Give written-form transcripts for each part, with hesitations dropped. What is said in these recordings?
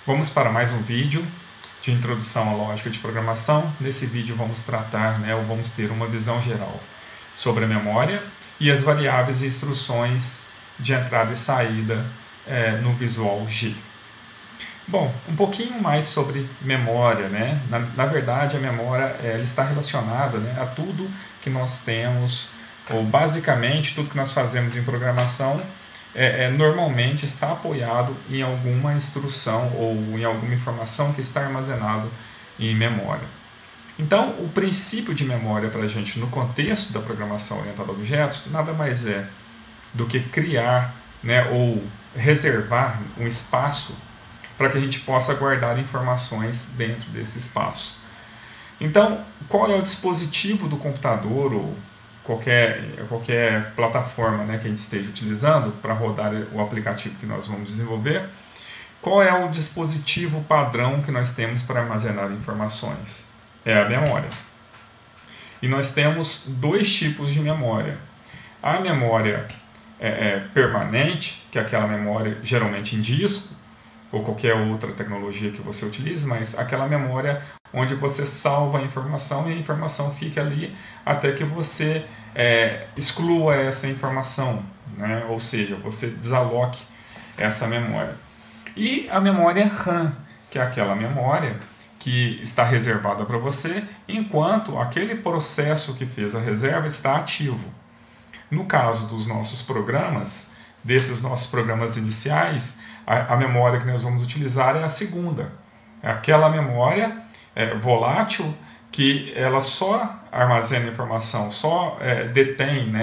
Vamos para mais um vídeo de introdução à lógica de programação. Nesse vídeo vamos tratar, ou vamos ter uma visão geral sobre a memória e as variáveis e instruções de entrada e saída no Visual G. Bom, um pouquinho mais sobre memória, Na verdade, a memória ela está relacionada a tudo que nós temos, ou basicamente tudo que nós fazemos em programação normalmente está apoiado em alguma instrução ou em alguma informação que está armazenado em memória. Então, o princípio de memória para a gente no contexto da programação orientada a objetos nada mais é do que criar ou reservar um espaço para que a gente possa guardar informações dentro desse espaço. Então, qual é o dispositivo do computador ou qualquer plataforma que a gente esteja utilizando para rodar o aplicativo que nós vamos desenvolver? Qual é o dispositivo padrão que nós temos para armazenar informações? É a memória. E nós temos dois tipos de memória. A memória permanente, que é aquela memória geralmente em disco, ou qualquer outra tecnologia que você utilize, mas aquela memória onde você salva a informação e a informação fica ali até que você exclua essa informação, ou seja, você desaloque essa memória. E a memória RAM, que é aquela memória que está reservada para você enquanto aquele processo que fez a reserva está ativo. No caso dos nossos programas, desses nossos programas iniciais, a memória que nós vamos utilizar é a segunda. É aquela memória volátil que ela só armazena informação, só detém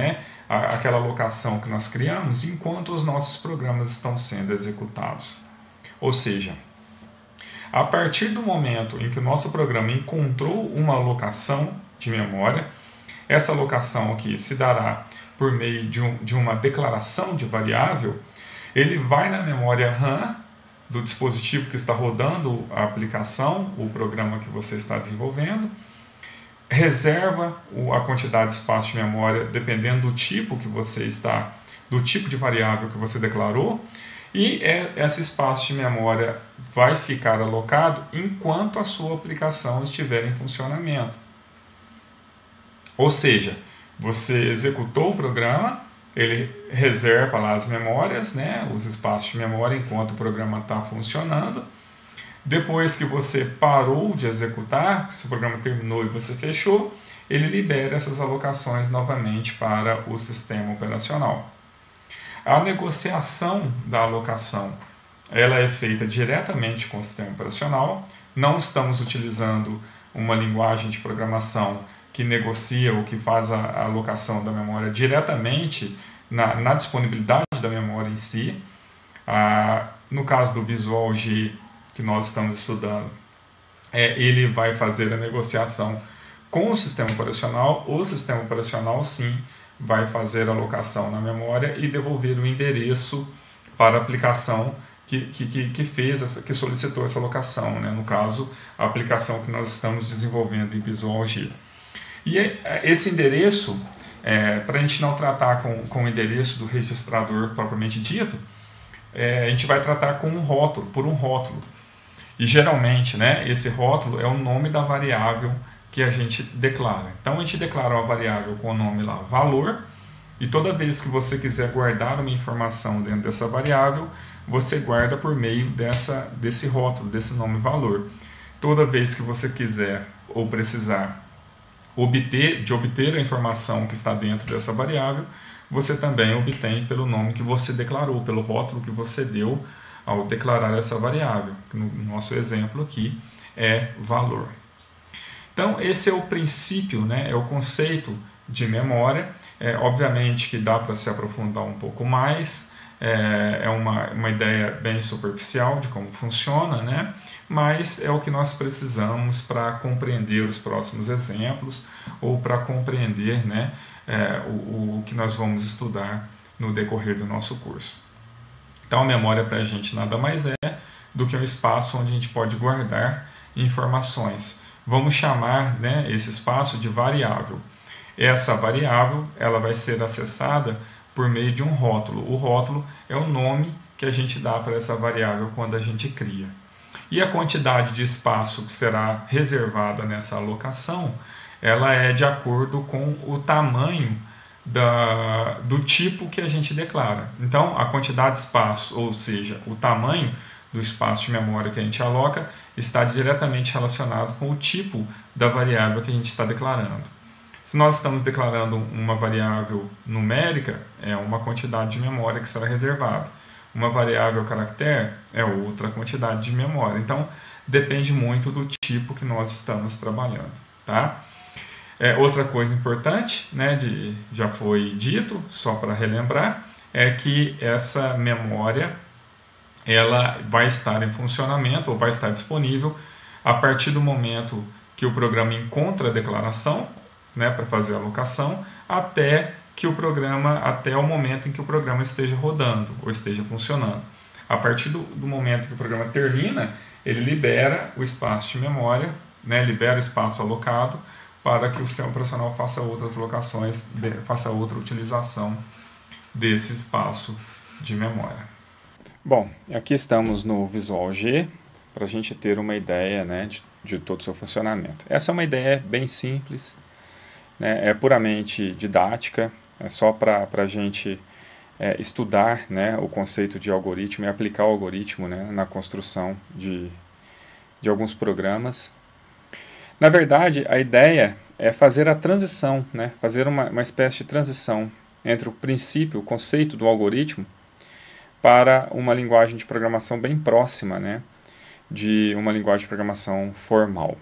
aquela alocação que nós criamos enquanto os nossos programas estão sendo executados. Ou seja, a partir do momento em que o nosso programa encontrou uma alocação de memória, essa alocação aqui se dará por meio de uma declaração de variável. Ele vai na memória RAM do dispositivo que está rodando a aplicação, o programa que você está desenvolvendo, reserva a quantidade de espaço de memória dependendo do tipo que você está, do tipo de variável que você declarou, e esse espaço de memória vai ficar alocado enquanto a sua aplicação estiver em funcionamento. Ou seja, você executou o programa, ele reserva lá as memórias, os espaços de memória enquanto o programa está funcionando. Depois que você parou de executar, se o programa terminou e você fechou, ele libera essas alocações novamente para o sistema operacional. A negociação da alocação ela é feita diretamente com o sistema operacional. Não estamos utilizando uma linguagem de programação que negocia ou que faz a alocação da memória diretamente na disponibilidade da memória em si. No caso do Visual G que nós estamos estudando, ele vai fazer a negociação com o sistema operacional. O sistema operacional sim vai fazer a alocação na memória e devolver o endereço para a aplicação que solicitou essa alocação, no caso, a aplicação que nós estamos desenvolvendo em Visual G. E esse endereço, para a gente não tratar com o endereço do registrador propriamente dito, a gente vai tratar com por um rótulo. E geralmente, esse rótulo é o nome da variável que a gente declara. Então a gente declara uma variável com o nome lá, valor, e toda vez que você quiser guardar uma informação dentro dessa variável, você guarda por meio desse rótulo, desse nome valor. Toda vez que você quiser ou precisar obter a informação que está dentro dessa variável, você também obtém pelo nome que você declarou, pelo rótulo que você deu ao declarar essa variável, que no nosso exemplo aqui é valor. Então esse é o princípio, é o conceito de memória. Obviamente que dá para se aprofundar um pouco mais, é uma ideia bem superficial de como funciona, mas é o que nós precisamos para compreender os próximos exemplos ou para compreender o que nós vamos estudar no decorrer do nosso curso. Então a memória para a gente nada mais é do que um espaço onde a gente pode guardar informações. Vamos chamar esse espaço de variável. Essa variável ela vai ser acessada por meio de um rótulo. O rótulo é o nome que a gente dá para essa variável quando a gente cria. E a quantidade de espaço que será reservada nessa alocação, ela é de acordo com o tamanho do tipo que a gente declara. Então, a quantidade de espaço, ou seja, o tamanho do espaço de memória que a gente aloca, está diretamente relacionado com o tipo da variável que a gente está declarando. Se nós estamos declarando uma variável numérica, é uma quantidade de memória que será reservada. Uma variável caractere é outra quantidade de memória. Então, depende muito do tipo que nós estamos trabalhando. Tá? Outra coisa importante, né, já foi dito, só para relembrar, é que essa memória ela vai estar em funcionamento ou vai estar disponível a partir do momento que o programa encontra a declaração, né, para fazer a alocação, até o momento em que o programa esteja rodando ou esteja funcionando. A partir do momento que o programa termina, ele libera o espaço de memória, né, libera o espaço alocado para que o sistema operacional faça outras alocações, faça outra utilização desse espaço de memória. Bom, aqui estamos no Visual G para a gente ter uma ideia, né, de todo o seu funcionamento. Essa é uma ideia bem simples, né, é puramente didática, é só para a gente estudar, né, o conceito de algoritmo e aplicar o algoritmo, né, na construção de alguns programas. Na verdade, a ideia é fazer a transição, né, fazer uma espécie de transição entre o princípio, o conceito do algoritmo, para uma linguagem de programação bem próxima, né, de uma linguagem de programação formal.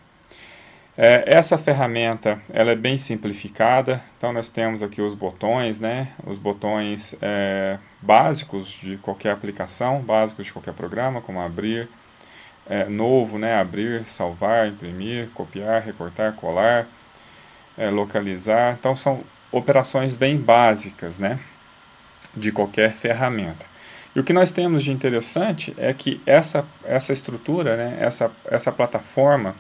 Essa ferramenta ela é bem simplificada, então nós temos aqui os botões, né, os botões básicos de qualquer aplicação, básicos de qualquer programa, como abrir, novo, né, abrir, salvar, imprimir, copiar, recortar, colar, localizar. Então são operações bem básicas, né, de qualquer ferramenta. E o que nós temos de interessante é que essa estrutura, né, essa plataforma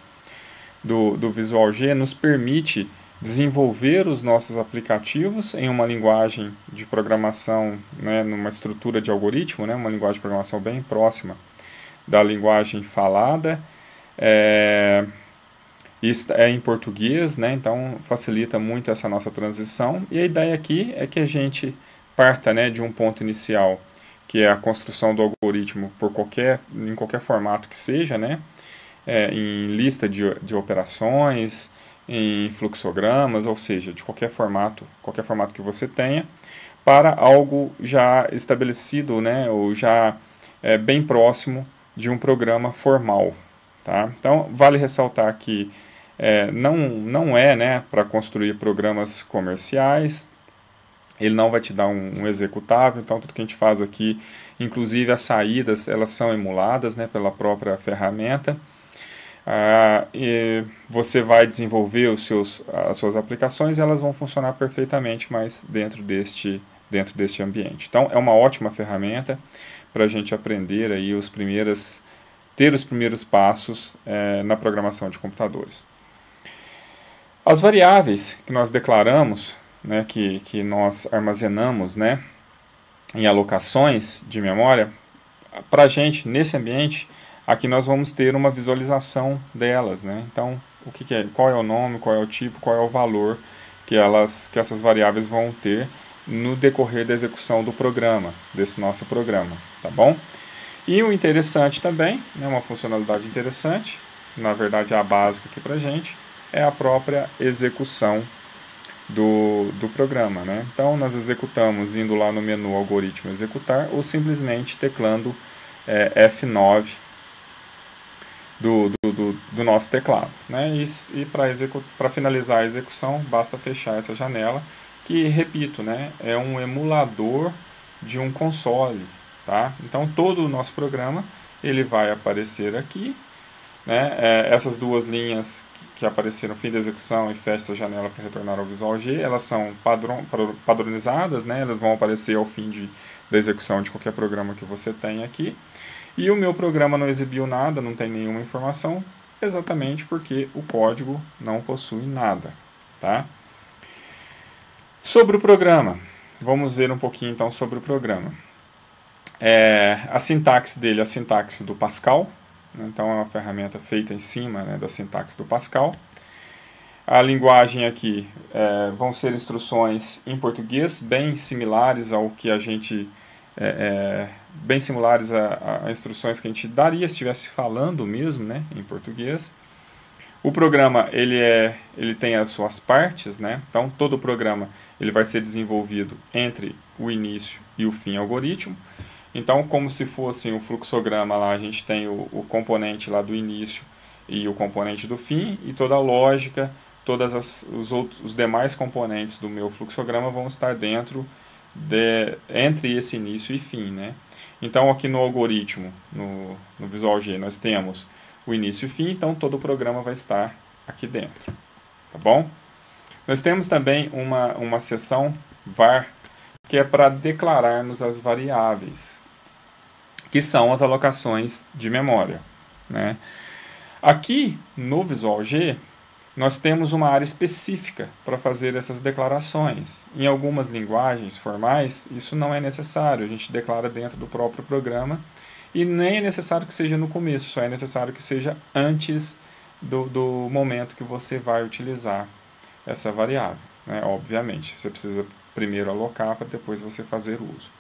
do Visual G nos permite desenvolver os nossos aplicativos em uma linguagem de programação, né, numa estrutura de algoritmo, né, uma linguagem de programação bem próxima da linguagem falada, em português, né, então facilita muito essa nossa transição. E a ideia aqui é que a gente parta, né, de um ponto inicial, que é a construção do algoritmo em qualquer formato que seja, né, em lista de operações, em fluxogramas, ou seja, de qualquer formato que você tenha, para algo já estabelecido, né, ou já bem próximo de um programa formal. Tá? Então, vale ressaltar que não é, né, para construir programas comerciais. Ele não vai te dar um executável, então tudo que a gente faz aqui, inclusive as saídas, elas são emuladas, né, pela própria ferramenta. E você vai desenvolver as suas aplicações e elas vão funcionar perfeitamente, mas dentro deste ambiente. Então é uma ótima ferramenta para a gente aprender aí ter os primeiros passos na programação de computadores. As variáveis que nós declaramos, né, que nós armazenamos, né, em alocações de memória, para a gente, nesse ambiente, aqui nós vamos ter uma visualização delas, né? Então, qual é o nome, qual é o tipo, qual é o valor que essas variáveis vão ter no decorrer da execução do programa, desse nosso programa, tá bom? E o interessante também, né, uma funcionalidade interessante, na verdade a básica aqui para a gente, é a própria execução do programa, né? Então nós executamos indo lá no menu algoritmo executar ou simplesmente teclando F9 do nosso teclado, né? E para finalizar a execução basta fechar essa janela, que, repito, né, é um emulador de um console, tá? Então todo o nosso programa ele vai aparecer aqui, né? Essas duas linhas que apareceram no fim da execução e fecha essa janela para retornar ao Visual G, elas são padronizadas, né? Elas vão aparecer ao fim da execução de qualquer programa que você tem aqui. E o meu programa não exibiu nada, não tem nenhuma informação, exatamente porque o código não possui nada, tá? Sobre o programa, vamos ver um pouquinho então sobre o programa. A sintaxe dele é a sintaxe do Pascal, Então é uma ferramenta feita em cima, né, da sintaxe do Pascal. A linguagem aqui vão ser instruções em português, bem similares ao que a gente... bem similares a instruções que a gente daria se estivesse falando mesmo, né, em português. O programa ele tem as suas partes, né? Então todo o programa ele vai ser desenvolvido entre o início e o fim algoritmo. Então, como se fosse um fluxograma lá, a gente tem o componente lá do início e o componente do fim, e toda a lógica, os demais componentes do meu fluxograma vão estar entre esse início e fim, né? Então, aqui no algoritmo, no Visual G, nós temos o início e fim, então todo o programa vai estar aqui dentro, tá bom? Nós temos também uma seção var, que é para declararmos as variáveis, que são as alocações de memória, né? Aqui no Visual G, nós temos uma área específica para fazer essas declarações. Em algumas linguagens formais, isso não é necessário, a gente declara dentro do próprio programa, e nem é necessário que seja no começo, só é necessário que seja antes do momento que você vai utilizar essa variável, né? Obviamente, você precisa primeiro alocar para depois você fazer o uso.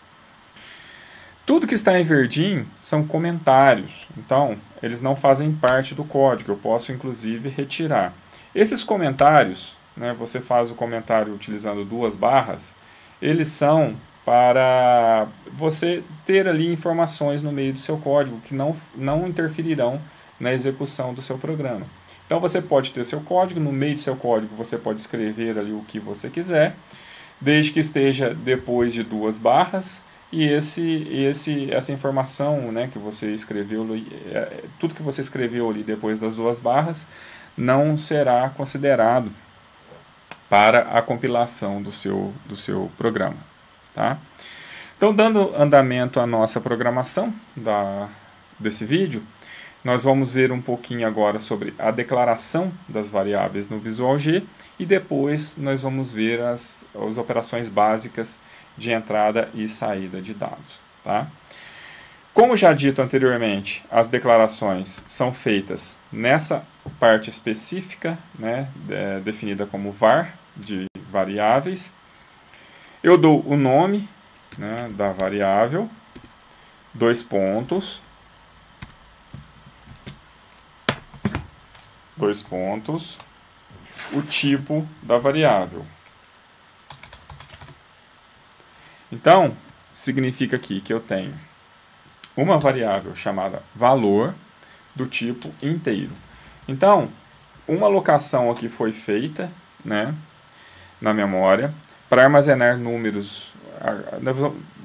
Tudo que está em verdinho são comentários, então eles não fazem parte do código, eu posso inclusive retirar. Esses comentários, né, você faz o comentário utilizando 2 barras, eles são para você ter ali informações no meio do seu código que não interferirão na execução do seu programa. Então você pode ter seu código, no meio do seu código você pode escrever ali o que você quiser, desde que esteja depois de 2 barras, e essa informação, né, que você escreveu, tudo que você escreveu ali depois das 2 barras, não será considerado para a compilação do seu programa. Tá? Então, dando andamento à nossa programação desse vídeo, nós vamos ver um pouquinho agora sobre a declaração das variáveis no Visual G, e depois nós vamos ver as operações básicas de entrada e saída de dados. Tá? Como já dito anteriormente, as declarações são feitas nessa parte específica, né, definida como var, de variáveis. Eu dou o nome, né, da variável, 2 pontos, o tipo da variável. Então, significa aqui que eu tenho uma variável chamada valor do tipo inteiro. Então, uma alocação aqui foi feita, né, na memória para armazenar números.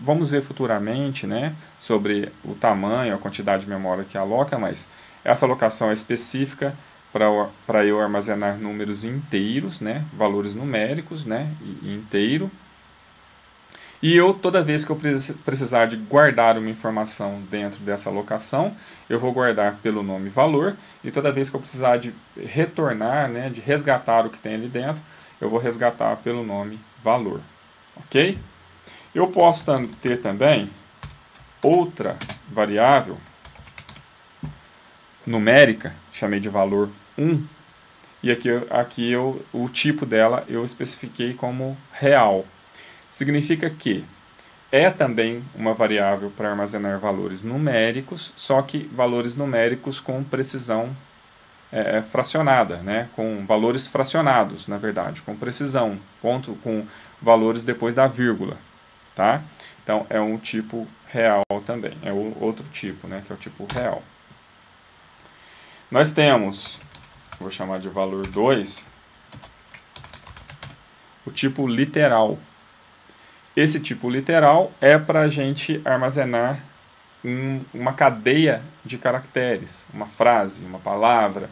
Vamos ver futuramente, né, sobre o tamanho, a quantidade de memória que aloca, mas essa alocação é específica para eu armazenar números inteiros, né, valores numéricos, né, inteiro. E toda vez que eu precisar de guardar uma informação dentro dessa alocação, eu vou guardar pelo nome valor, e toda vez que eu precisar de retornar, né, de resgatar o que tem ali dentro, eu vou resgatar pelo nome valor. Ok? Eu posso ter também outra variável numérica, chamei de valor 1, e aqui o tipo dela eu especifiquei como real. Significa que é também uma variável para armazenar valores numéricos, só que valores numéricos com precisão fracionada, né? Com valores fracionados, na verdade, com precisão, com valores depois da vírgula. Tá? Então, é um tipo real também, é outro tipo, né? Que é o tipo real. Nós temos, vou chamar de valor 2, o tipo literal. Esse tipo literal é para a gente armazenar uma cadeia de caracteres, uma frase, uma palavra,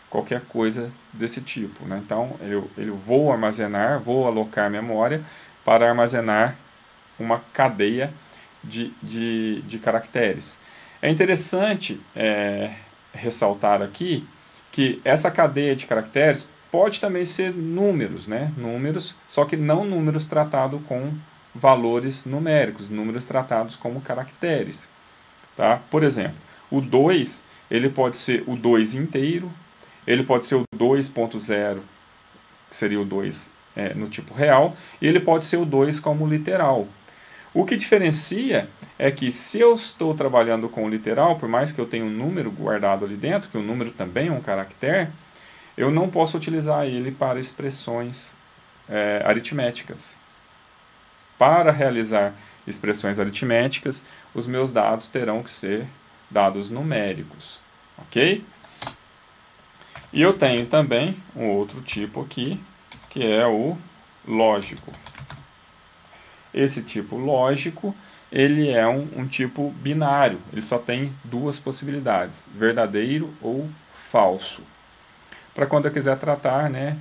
qualquer coisa desse tipo, né? Então, eu vou alocar memória para armazenar uma cadeia de caracteres. É interessante ressaltar aqui que essa cadeia de caracteres pode também ser números, né? Números, só que não números tratados com valores numéricos, números tratados como caracteres. Tá? Por exemplo, O 2, ele pode ser o 2 inteiro, ele pode ser o 2.0, que seria o 2 no tipo real, e ele pode ser o 2 como literal. O que diferencia é que se eu estou trabalhando com o literal, por mais que eu tenha um número guardado ali dentro, que o número também é um caractere, eu não posso utilizar ele para expressões aritméticas. Para realizar expressões aritméticas, os meus dados terão que ser dados numéricos, ok? E eu tenho também um outro tipo aqui, que é o lógico. Esse tipo lógico, ele é um tipo binário, ele só tem duas possibilidades, verdadeiro ou falso. Para quando eu quiser tratar, né,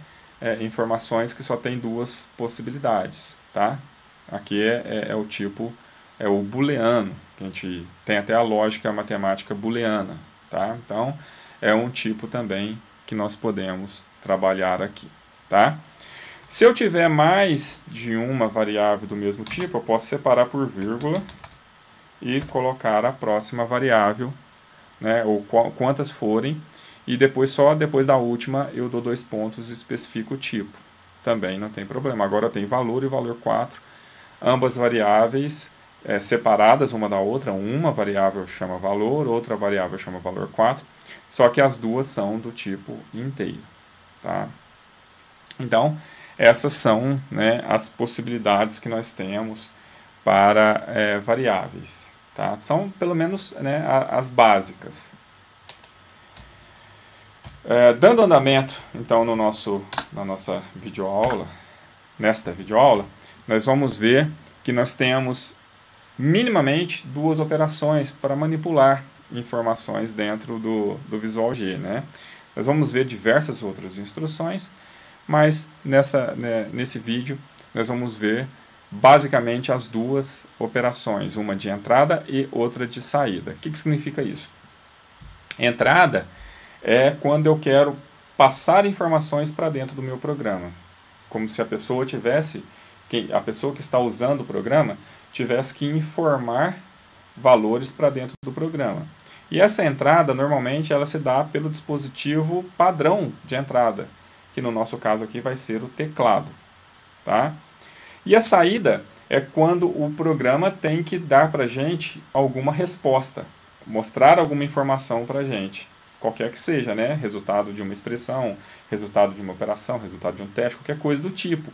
informações que só tem duas possibilidades, tá? Aqui é o tipo, é o booleano, que a gente tem até a lógica matemática booleana, tá? Então, é um tipo também que nós podemos trabalhar aqui, tá? Se eu tiver mais de uma variável do mesmo tipo, eu posso separar por vírgula e colocar a próxima variável, né, ou quantas forem, e depois só depois da última eu dou 2 pontos e especifico o tipo. Também não tem problema. Agora eu tenho valor e valor 4, ambas variáveis separadas uma da outra. Uma variável chama valor, outra variável chama valor 4, só que as duas são do tipo inteiro. Tá? Então, essas são, né, as possibilidades que nós temos para variáveis. Tá? São pelo menos, né, as básicas. Dando andamento, então, na nossa videoaula, nesta videoaula, nós vamos ver que nós temos minimamente duas operações para manipular informações dentro do Visual G, né? Nós vamos ver diversas outras instruções, mas nesse vídeo nós vamos ver basicamente as duas operações, uma de entrada e outra de saída. O que significa isso? Entrada é quando eu quero passar informações para dentro do meu programa, como se a pessoa que está usando o programa tivesse que informar valores para dentro do programa. E essa entrada, normalmente, ela se dá pelo dispositivo padrão de entrada, que no nosso caso aqui vai ser o teclado. Tá? E a saída é quando o programa tem que dar para a gente alguma resposta, mostrar alguma informação para a gente, qualquer que seja, né? Resultado de uma expressão, resultado de uma operação, resultado de um teste, qualquer coisa do tipo.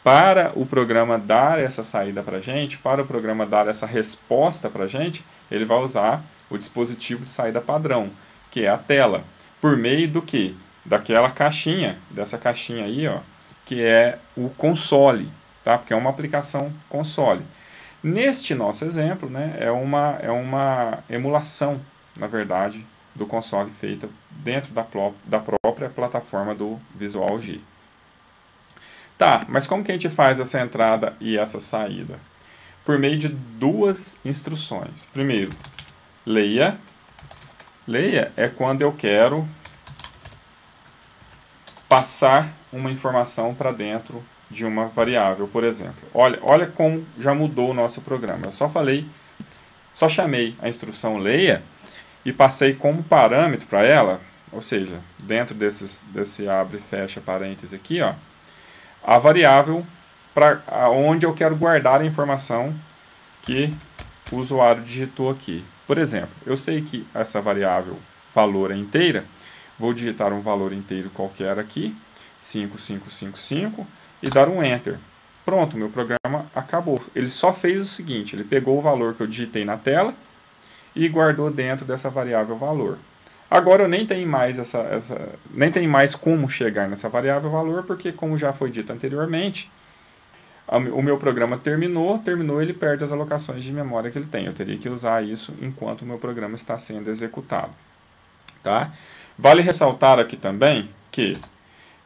Para o programa dar essa saída para a gente, para o programa dar essa resposta para a gente, ele vai usar o dispositivo de saída padrão, que é a tela. Por meio do quê? Daquela caixinha, dessa caixinha aí, ó, que é o console, tá? Porque é uma aplicação console. Neste nosso exemplo, né, é uma emulação, na verdade, do console feita dentro da própria plataforma do Visual G. Tá, mas como que a gente faz essa entrada e essa saída? Por meio de duas instruções. Primeiro, leia. Leia é quando eu quero passar uma informação para dentro de uma variável, por exemplo. Olha como já mudou o nosso programa. Eu só chamei a instrução leia e passei como parâmetro para ela, ou seja, dentro desse abre e fecha parênteses aqui, ó, a variável para onde eu quero guardar a informação que o usuário digitou aqui. Por exemplo, eu sei que essa variável valor é inteira, vou digitar um valor inteiro qualquer aqui, 5555, e dar um Enter. Pronto, meu programa acabou. Ele só fez o seguinte, ele pegou o valor que eu digitei na tela e guardou dentro dessa variável valor. Agora eu nem tenho mais como chegar nessa variável valor, porque como já foi dito anteriormente, o meu programa terminou, ele perde as alocações de memória que ele tem. Eu teria que usar isso enquanto o meu programa está sendo executado. Tá? Vale ressaltar aqui também que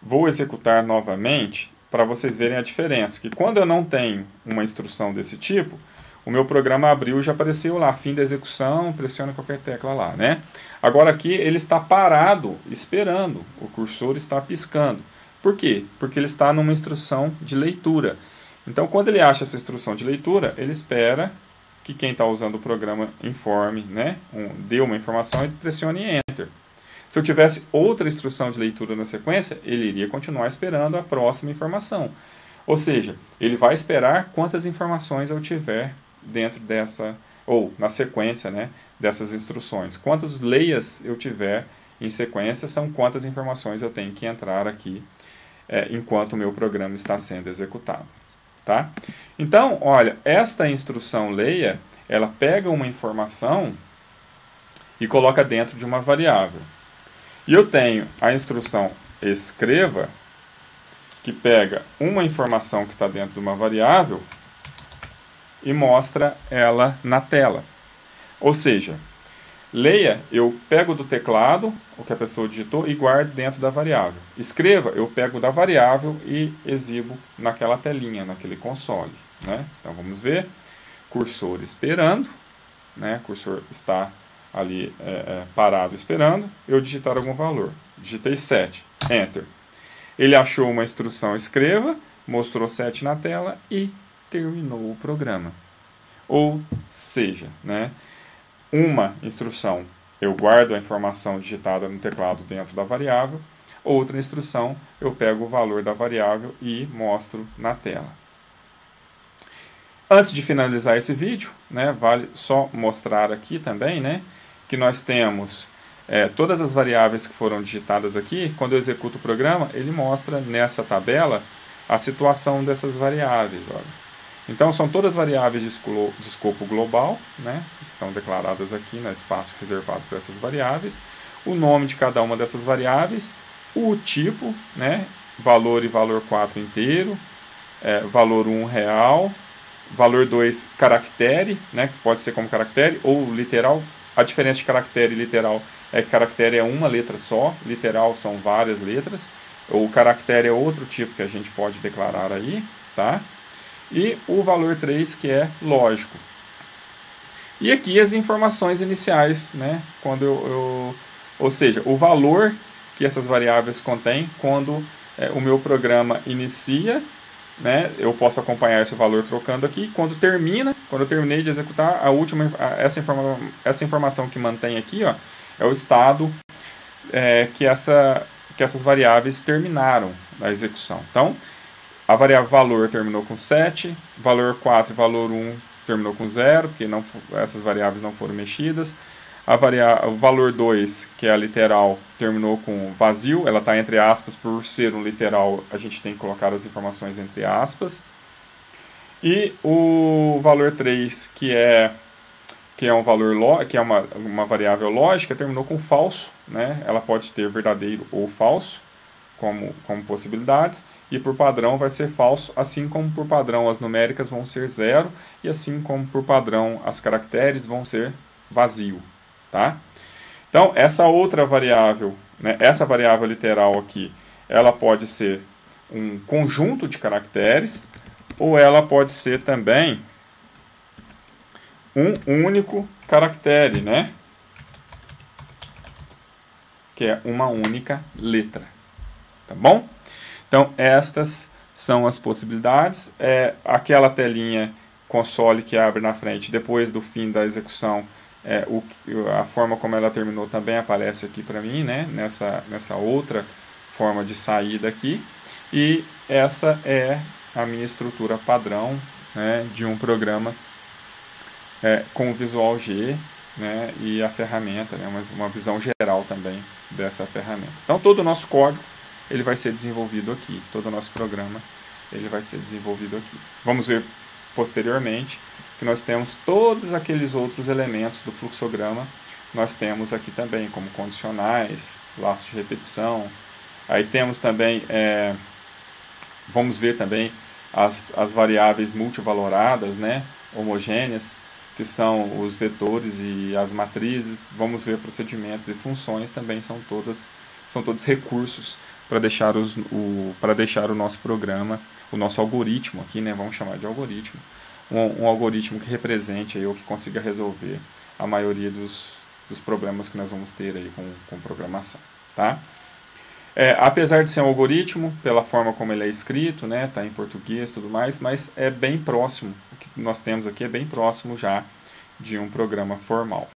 vou executar novamente para vocês verem a diferença, que quando eu não tenho uma instrução desse tipo, o meu programa abriu e já apareceu lá, fim da execução, pressiona qualquer tecla lá, né? Agora aqui ele está parado, esperando, o cursor está piscando. Por quê? Porque ele está numa instrução de leitura. Então, quando ele acha essa instrução de leitura, ele espera que quem está usando o programa informe, né? Dê uma informação e pressione Enter. Se eu tivesse outra instrução de leitura na sequência, ele iria continuar esperando a próxima informação. Ou seja, ele vai esperar quantas informações eu tiver dentro dessa, ou na sequência, né, dessas instruções. Quantas leias eu tiver em sequência são quantas informações eu tenho que entrar aqui enquanto o meu programa está sendo executado. Tá? Então, olha, esta instrução leia, ela pega uma informação e coloca dentro de uma variável. E eu tenho a instrução escreva, que pega uma informação que está dentro de uma variável e mostra ela na tela. Ou seja, leia, eu pego do teclado o que a pessoa digitou e guardo dentro da variável. Escreva, eu pego da variável e exibo naquela telinha, naquele console. Né? Então vamos ver. Cursor esperando. Né? Cursor está ali parado esperando. Eu digitar algum valor. Digitei 7. Enter. Ele achou uma instrução escreva, mostrou 7 na tela e terminou o programa. Ou seja, né? Uma instrução, eu guardo a informação digitada no teclado dentro da variável. Outra instrução, eu pego o valor da variável e mostro na tela. Antes de finalizar esse vídeo, né, vale só mostrar aqui também, né, que nós temos todas as variáveis que foram digitadas aqui. Quando eu executo o programa, ele mostra nessa tabela a situação dessas variáveis. Olha. Então, são todas variáveis de escopo global, né? Estão declaradas aqui no espaço reservado para essas variáveis. O nome de cada uma dessas variáveis, o tipo, né? Valor e valor 4 inteiro, valor 1 real, valor 2 caractere, né? Que pode ser como caractere ou literal. A diferença de caractere e literal é que caractere é uma letra só, literal são várias letras. O caractere é outro tipo que a gente pode declarar aí, tá? E o valor 3, que é lógico. E aqui as informações iniciais, né? Quando ou seja, o valor que essas variáveis contêm quando o meu programa inicia, né? Eu posso acompanhar esse valor trocando aqui. Quando eu terminei de executar, essa informação que mantém aqui, ó, é o estado que essas variáveis terminaram na execução. Então, a variável valor terminou com 7, valor 4 e valor 1 terminou com 0, porque essas variáveis não foram mexidas. O valor 2, que é a literal, terminou com vazio, ela está entre aspas, por ser um literal, a gente tem que colocar as informações entre aspas. E o valor 3, que é um valor que é uma variável lógica, terminou com falso, né? Ela pode ter verdadeiro ou falso como possibilidades, e por padrão vai ser falso, assim como por padrão as numéricas vão ser 0, e assim como por padrão as caracteres vão ser vazio. Tá? Então, essa outra variável, né, essa variável literal aqui, ela pode ser um conjunto de caracteres, ou ela pode ser também um único caractere, né? Que é uma única letra. Tá bom? Então, estas são as possibilidades. Aquela telinha console que abre na frente depois do fim da execução, a forma como ela terminou também aparece aqui para mim, né? Nessa outra forma de saída aqui. E essa é a minha estrutura padrão, né, de um programa com o Visual G, né, e a ferramenta, né, uma visão geral também dessa ferramenta. Então, todo o nosso código ele vai ser desenvolvido aqui, todo o nosso programa ele vai ser desenvolvido aqui. Vamos ver posteriormente que nós temos todos aqueles outros elementos do fluxograma, nós temos aqui também, como condicionais, laços de repetição. Aí temos também, vamos ver também as variáveis multivaloradas, né, homogêneas, que são os vetores e as matrizes. Vamos ver procedimentos e funções, também são todos recursos para deixar o nosso programa, o nosso algoritmo aqui, né, vamos chamar de algoritmo, um algoritmo que represente aí, ou que consiga resolver a maioria dos problemas que nós vamos ter aí com programação. Tá? Apesar de ser um algoritmo, pela forma como ele é escrito, né, tá em português e tudo mais, mas é bem próximo, o que nós temos aqui é bem próximo já de um programa formal.